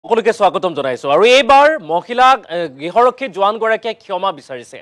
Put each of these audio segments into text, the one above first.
সকলোকে স্বাগতম জনাইছো আৰু এইবাৰ মহিলা গৃহৰক্ষী জোৱানগৰাকীয়ে ক্ষমা বিচাৰিছে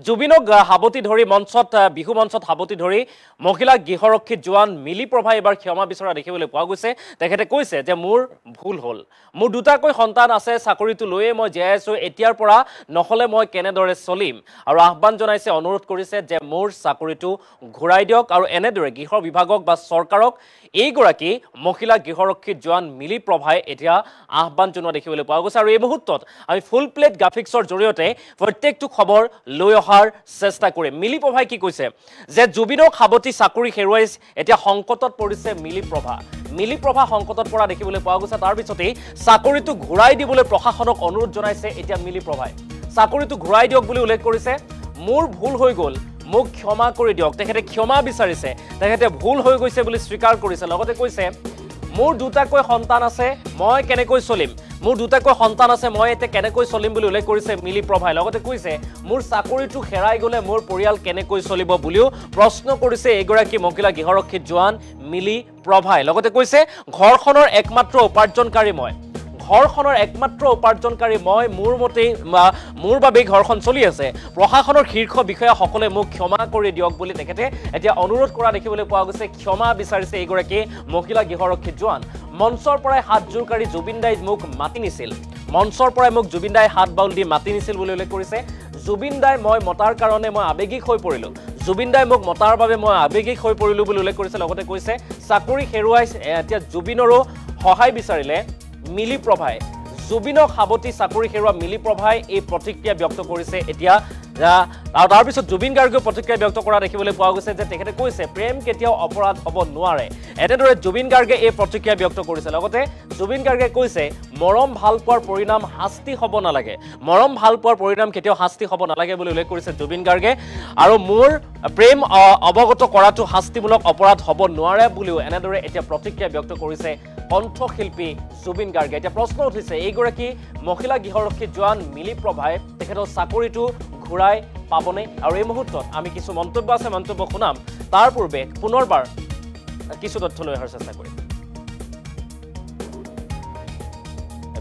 জুবিনক হাবতি ধৰি মঞ্চত বিহু মঞ্চত হাবতি ধৰি মহিলা গৃহৰক্ষী জোৱান মিলি প্ৰভা এবাৰ ক্ষমা বিচৰা দেখিবলৈ পোৱা গৈছে তেখেতে কৈছে যে মোৰ ভুল হ'ল মোৰ দুটাকৈ সন্তান আছে চাকৰিটো লৈয়ে মই জীয়াই আছো এতিয়াৰ পৰা নহলে মই কেনেদৰে চলিম আৰু আহ্বান জনাইছে অনুৰোধ কৰিছে যে মোৰ চাকৰিটো ঘূৰাই দিয়ক আৰু এনেদৰে গৃহ বিভাগক বা চৰকাৰক এইগৰাকী মহিলা গৃহৰক্ষী জোৱান মিলি প্ৰভাই এতিয়া আহ্বান জনোৱা দেখিবলৈ পোৱা গৈছে আৰু এই মুহূৰ্তত আমি ফুল প্লেট গ্ৰাফিক্সৰ জৰিয়তে প্ৰত্যেকটো খবৰ লৈ অহাৰ চেষ্টা কৰিম মিলি প্ৰভাই কি কৈছে যে জুবিনক হাবতি চাকৰি হেৰুৱাই এতিয়া সংকটত পৰিছে মিলি প্ৰভা সংকটত পৰা দেখিবলৈ পোৱা গৈছে তাৰ পিছতেই চাকৰিটো ঘূৰাই দিবলৈ প্ৰশাসনক অনুৰোধ জনাইছে এতিয়া মিলি প্ৰভাই চাকৰিটো ঘূৰাই দিয়ক বুলি উল্লেখ কৰিছে মোৰ ভুল হৈ গ'ল মোক ক্ষমা কৰি দিয়ক তেখেতে ক্ষমা বিচাৰিছে তেখেতে ভুল হৈ গৈছে বুলি স্বীকাৰ কৰিছে লগতে কৈছে মোৰ দুটাকৈ সন্তান আছে মই কেনেকৈ চলিম মোৰ দুটাকৈ সন্তান আছে মই এতে কেনেকৈ চলিম বুলি উল্লেখ কৰিছে মিলি প্ৰভাই লগতে কৈছে মোৰ চাকৰিটো হেৰাই গ'লে মোৰ পৰিয়াল কেনেকৈ চলিব বুলিও প্ৰশ্ন কৰিছে এগৰাকী মহিলা গৃহৰক্ষী জোৱান মিলি প্ৰভাই লগতে কৈছে ঘৰখনৰ একমাত্ৰ উপাৰ্জনকাৰী মই মোৰ মতে মোৰ বাবে ঘৰখন চলি আছে প্ৰশাসনৰ শীৰ্ষ বিষয়াসকলে মোক ক্ষমা কৰি দিয়ক বুলি তেখেতে এতিয়া অনুৰোধ কৰা দেখিবলৈ পোৱা গৈছে ক্ষমা বিচাৰিছে এইগৰাকী মহিলা গৃহৰক্ষী জোৱান মঞ্চৰ পৰাই হাত জোৰকাৰি জুবিন দাই মোক মাতি নিছিল মঞ্চৰ পৰাই মোক জুবিন দাই হাত বাউল দি মাতি নিছিল বুলি উল্লেখ কৰিছে জুবিন দাই মই মতাৰ কাৰণে মই আবেগিক হৈ পৰিলো জুবিন দাই মোক মতাৰ বাবে মই আবেগিক হৈ পৰিলো বুলি উল্লেখ কৰিছে লগতে কৈছে চাকৰি হেৰুৱাই এতিয়া জুবিনৰো সহায় বিচাৰিলে মিলি প্ৰভাই জুবিনক হাবতি চাকৰি হেৰুৱা মিলি প্ৰভাই এই প্ৰতিক্ৰিয়া ব্যক্ত কৰিছে এতিয়া আৰু তাৰ পিছত জুবিন গাৰ্গেও প্ৰতিক্ৰিয়া ব্যক্ত কৰা দেখিবলৈ পোৱা গৈছে যে তেখেতে কৈছে প্ৰেম কেতিয়াও অপৰাধ হ'ব নোৱাৰে এনেদৰে জুবিন গাৰ্গে এই প্ৰতিক্ৰিয়া ব্যক্ত কৰিছে লগতে জুবিন গাৰ্গে কৈছে মৰম ভাল পোৱাৰ পৰিণাম শাস্তি হ'ব নালাগে মৰম ভাল পোৱাৰ পৰিণাম কেতিয়াও শাস্তি হ'ব নালাগে বুলি উল্লেখ কৰিছে জুবিন গাৰ্গে আৰু মোৰ প্ৰেম অৱগত কৰাটো শাস্তিমূলক অপৰাধ হ'ব নোৱাৰে বুলিও এনেদৰে এতিয়া প্ৰতিক্ৰিয়া ব্যক্ত কৰিছে কণ্ঠশিল্পী জুবিন গাৰ্গে এতিয়া প্ৰশ্ন উঠিছে এইগৰাকী মহিলা গৃহৰক্ষী জোৱান মিলি প্ৰভাই তেখেতৰ চাকৰিটো ঘূৰাই পাবনে আৰু এই মুহূৰ্তত আমি কিছু মন্তব্য আছে মন্তব্য শুনাম তাৰ পূৰ্বে পুনৰবাৰ কিছু তথ্য লৈ অহাৰ চেষ্টা কৰিম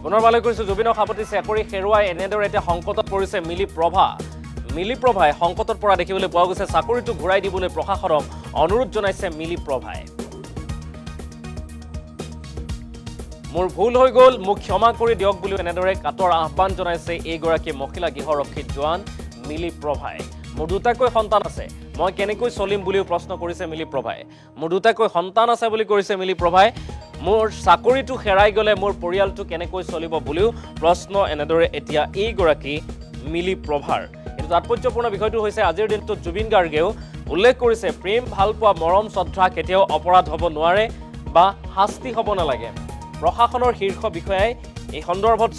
পুনৰবাৰলৈ কৈছো জুবিনক হাবতি চাকৰি হেৰুৱাই এনেদৰে এতিয়া সংকটত পৰিছে মিলি প্ৰভাই সংকটত পৰা দেখিবলৈ পোৱা গৈছে চাকৰিটো ঘূৰাই দিবলৈ প্ৰশাসনক অনুৰোধ জনাইছে মিলি প্ৰভাই মোৰ ভুল হৈ গ'ল মোক ক্ষমা কৰি দিয়ক বুলি এনেদৰে কাটৰ আহ্বান জনাইছে এইগৰাকী মহিলা গৃহৰক্ষী জোৱান মিলি প্ৰভাই মোৰ দুটাকৈ সন্তান আছে মই কেনেকৈ চলিম বুলিও প্ৰশ্ন কৰিছে মিলি প্ৰভাই মোৰ দুটাকৈ সন্তান আছে বুলি কৈছে মিলি প্ৰভাই মোৰ চাকৰিটো হেৰাই গ'লে মোৰ পৰিয়ালটো কেনেকৈ চলিব বুলিও প্ৰশ্ন এনেদৰে এতিয়া এইগৰাকী মিলি প্ৰভাৰ কিন্তু তাৎপৰ্যপূৰ্ণ বিষয়টো হৈছে আজিৰ দিনটোত জুবিন গাৰ্গেও উল্লেখ কৰিছে প্ৰেম ভাল পোৱা মৰম শ্ৰদ্ধা কেতিয়াও অপৰাধ হ'ব নোৱাৰে বা শাস্তি হ'ব নালাগে প্ৰশাসনৰ শীৰ্ষ বিষয়াই এই সন্দৰ্ভত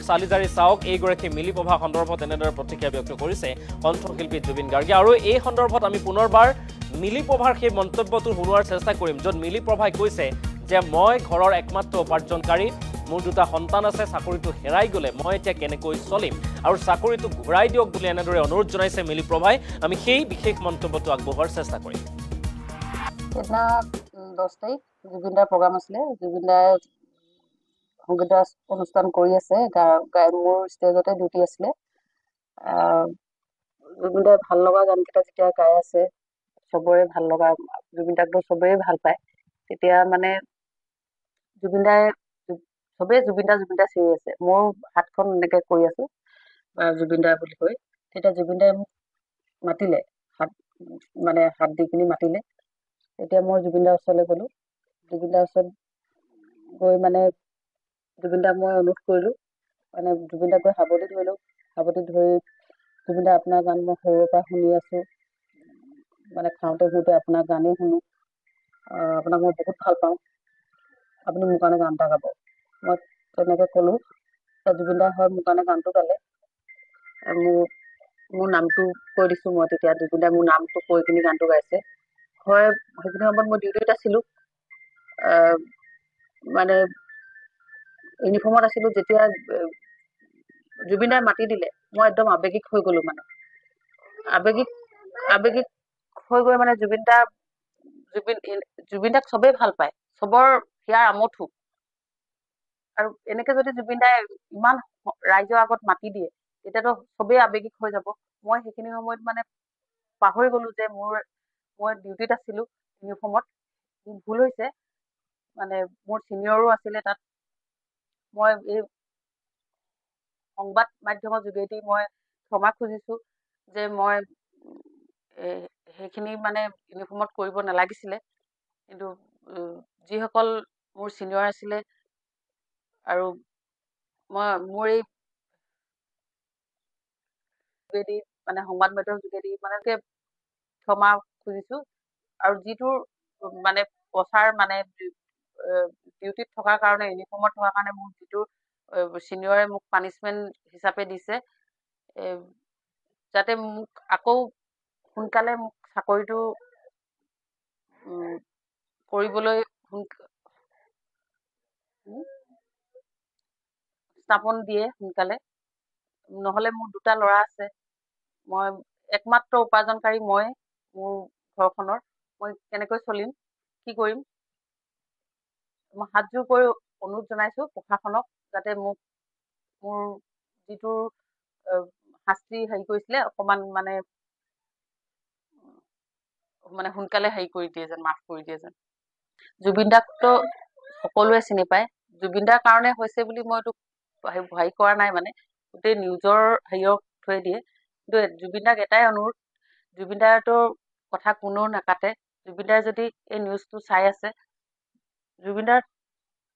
চালিজাৰি চাওক এইগৰাকী মিলি প্ৰভা সন্দৰ্ভত এনেদৰে প্ৰতিক্ৰিয়া ব্যক্ত কৰিছে কণ্ঠশিল্পী জুবিন গাৰ্গে আৰু এই সন্দৰ্ভত আমি পুনৰবাৰ মিলি প্ৰভাৰ সেই মন্তব্যটো শুনোৱাৰ চেষ্টা কৰিম য'ত মিলি প্ৰভাই কৈছে যে মই ঘৰৰ একমাত্ৰ উপাৰ্জনকাৰী মোৰ দুটা সন্তান আছে চাকৰিটো হেৰাই গ'লে মই এতিয়া কেনেকৈ চলিম আৰু চাকৰিটো ঘূৰাই দিয়ক বুলি এনেদৰে অনুৰোধ জনাইছে মিলি প্ৰভাই আমি সেই বিশেষ মন্তব্যটো আগবঢ়োৱাৰ চেষ্টা কৰিম সেইদিনা 10 তাৰিখ জুবিন দাৰ প্ৰগ্ৰাম আছিলে জুবিন দাৰ সংগীত অনুষ্ঠান কৰি আছে মোৰ ষ্টেজতে ডিউটি আছিলে জুবিন দাৰ ভাল লগা গানকেইটা যেতিয়া গাই আছে চবৰে ভাল লগা জুবিন দাকতো চবেই ভাল পায় তেতিয়া মানে জুবিন দাই চবেই জুবিন দা চিঞৰি আছে মোৰ হাতখন এনেকে কৰি আছো জুবিন দা বুলি কৈ তেতিয়া জুবিন দাই মোক মাতিলে হাত দি কিনি মাতিলে তেতিয়া মই জুবিন দাৰ ওচৰলৈ গ'লো জুবিন দাৰ ওচৰত গৈ মানে জুবিন দাক মই অনুৰোধ কৰিলো জুবিন দাক গৈ হাবতি ধৰিলো হাবতি ধৰি জুবিন দা আপোনাৰ গান মই সৰুৰে পৰা শুনি আছো খাওঁতে শুওঁতে আপোনাৰ গানেই শুনো আপোনাক মই বহুত ভাল পাওঁ আপুনি মোৰ কাৰণে গান এটা গাব মই তেনেকৈ ক'লো জুবিন দা হয় মোৰ কাৰণে গানটো গালে মোৰ নামটো কৈ দিছো মই তেতিয়া জুবিন দাই মোৰ নামটো কৈ কিনি গানটো গাইছে হয় সেইখিনি সময়ত মই ডিউটিত আছিলো ইউনিফৰ্মত আছিলো যেতিয়া জুবিন দাই মাতি দিলে মই একদম আবেগিক হৈ গ'লো আবেগিক হৈ গৈ জুবিন দাক চবেই ভাল পায় চবৰ হিয়াৰ আমঠু আৰু এনেকে যদি জুবিন দাই ইমান ৰাইজৰ আগত মাতি দিয়ে তেতিয়াতো চবেই আৱেগিক হৈ যাব। মই সেইখিনি সময়ত মানে পাহৰি গলো যে মই ডিউটিত আছিলো ইউনিফৰ্মত। ভুল হৈছে, মানে মোৰ চিনিয়ৰো আছিলে তাত। মই এই সংবাদ মাধ্যমৰ যোগেদি মই ক্ষমা খুজিছো যে মই সেইখিনি মানে ইউনিফৰ্মত কৰিব নালাগিছিলে। কিন্তু যিসকল মোৰ চিনিয়ৰ আছিলে আৰু মোৰ এই যোগেদি মানে সংবাদ মাধ্যমৰ যোগেদি মানে ক্ষমা খুজিছো। আৰু যিটো মানে প্ৰচাৰ মানে ডিউটিত থকাৰ কাৰণে, ইউনিফৰ্মত থকাৰ কাৰণে মোৰ যিটো চিনিয়ৰে মোক পানিচমেন্ট হিচাপে দিছে, যাতে মোক আকৌ সোনকালে মোক চাকৰিটো কৰিবলৈ স্থাপন দিয়ে সোনকালে। নহলে মোৰ দুটা ল'ৰা আছে, মই একমাত্ৰ উপাৰ্জনকাৰী মই মোৰ ঘৰখনৰ। মই কেনেকৈ চলিম, কি কৰিম? মই হাতযোৰ কৰি অনুৰোধ জনাইছো প্ৰশাসনক যাতে মোক মোৰ যিটো শাস্তি হেৰি কৰিছিলে অকমান মানে সোনকালে হেৰি কৰি দিয়ে যেন, মাফ কৰি দিয়ে যেন। জুবিন দাকতো সকলোৱে চিনি পায়। জুবিন দাৰ কাৰণে হৈছে বুলি মইতো হেৰি কৰা নাই, মানে গোটেই নিউজৰ হেৰিয়ক থৈ দিয়ে। কিন্তু জুবিন দাক এটাই অনুৰোধ, জুবিন দাৰতো কথা কোনেও নাকাটে। জুবিন দাই যদি এই নিউজটো চাই আছে, জুবিন দাৰ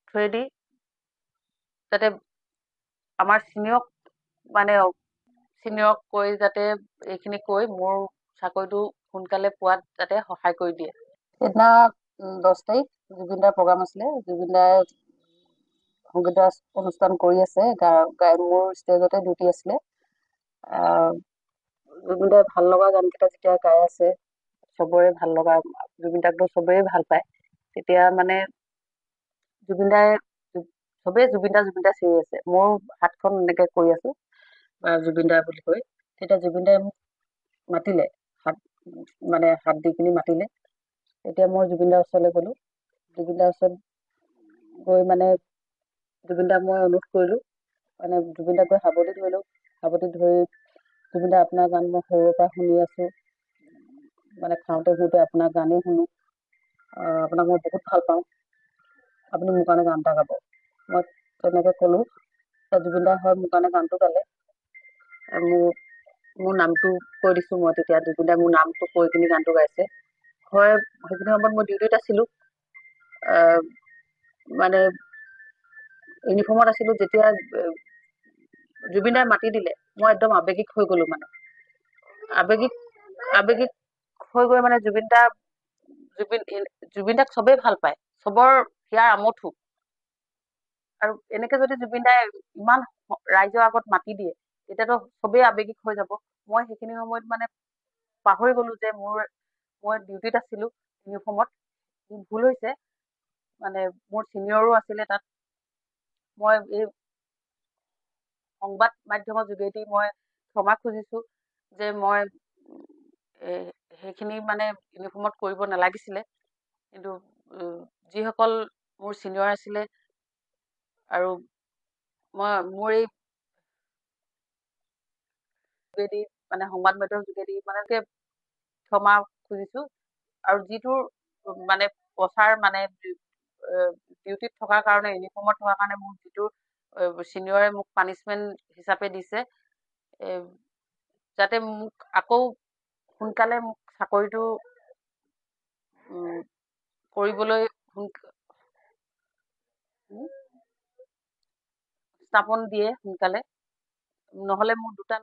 থ্ৰুৱেদি যাতে আমাৰ চিনিয়ৰক কৈ যাতে এইখিনি কৈ মোৰ চাকৰিটো সোনকালে পোৱাত যাতে সহায় কৰি দিয়ে। সেইদিনা 10 তাৰিখ জুবিন দাৰ প্ৰগ্ৰাম আছিলে। জুবিন দাই সংগীত অনুষ্ঠান কৰি আছে, মোৰ ষ্টেজতে ডিউটি আছিলে। জুবিন দাই ভাল লগা গানকেইটা যেতিয়া গাই আছে, চবৰে ভাল লগা, জুবিন দাকতো চবেই ভাল পায়, তেতিয়া মানে জুবিন দাই চবেই জুবিন দা চিঞৰি আছে। মোৰ হাতখন এনেকে কৰি আছো জুবিন দা বুলি কৈ। তেতিয়া জুবিন দাই মোক মাতিলে, হাত দি কিনি মাতিলে। তেতিয়া মই জুবিন দাৰ ওচৰলৈ গলো। জুবিন দাৰ ওচৰত গৈ জুবিন দাক মই অনুৰোধ কৰিলো, জুবিন দাক গৈ সাৱটি ধৰিলো। সাৱটি ধৰি, জুবিন দা আপোনাৰ গান মই সৰুৰে পৰা শুনি আছো, খাওঁতে শুওঁতে আপোনাৰ গানেই শুনো, আপোনাক মই বহুত ভাল পাওঁ, আপুনি মোৰ কাৰণে গান এটা গাব। মই তেনেকে কলো। জুবিন দা হয় মোৰ কাৰণে গানটো গালে। মোৰ নামটো কৈ দিছো মই, তেতিয়া জুবিন দাই মোৰ নামটো কৈ কিনি গানটো গাইছে। হয়, সেইখিনি সময়ত মই ডিউটিত আছিলো, ইউনিফৰ্মত আছিলো। যেতিয়া জুবিন দাই মাতি দিলে, মই একদম আৱেগিক হৈ গলো। আৱেগিক হৈ গৈ জুবিন দাক চবেই ভাল পায়, চবৰ হিয়াৰ আমঠু। আৰু এনেকে যদি জুবিন দাই ইমান ৰাইজৰ আগত মাতি দিয়ে তেতিয়াতো চবেই আৱেগিক হৈ যাব। মই সেইখিনি সময়ত পাহৰি গলো যে মই ডিউটিত আছিলো ইউনিফৰ্মত। ভুল হৈছে, মোৰ চিনিয়ৰো আছিলে তাত। মই এই সংবাদ মাধ্যমৰ যোগেদি মই ক্ষমা খুজিছো যে মই সেইখিনি ইউনিফৰ্মত কৰিব নালাগিছিলে। কিন্তু যিসকল মোৰ চিনিয়ৰ আছিলে আৰু মোৰ এই যোগেদি সংবাদ মাধ্যমৰ যোগেদি ক্ষমা খুজিছো। আৰু যিটো প্ৰচাৰ ডিউটিত থকাৰ কাৰণে, ইউনিফৰ্মত থকাৰ কাৰণে মোৰ যিটো চিনিয়ৰে মোক পানিচমেন্ট হিচাপে দিছে, যাতে মোক আকৌ সোনকালে মোক চাকৰিটো কৰিবলৈ স্থাপন দিয়ে সোনকালে। নহলে মোৰ দুটা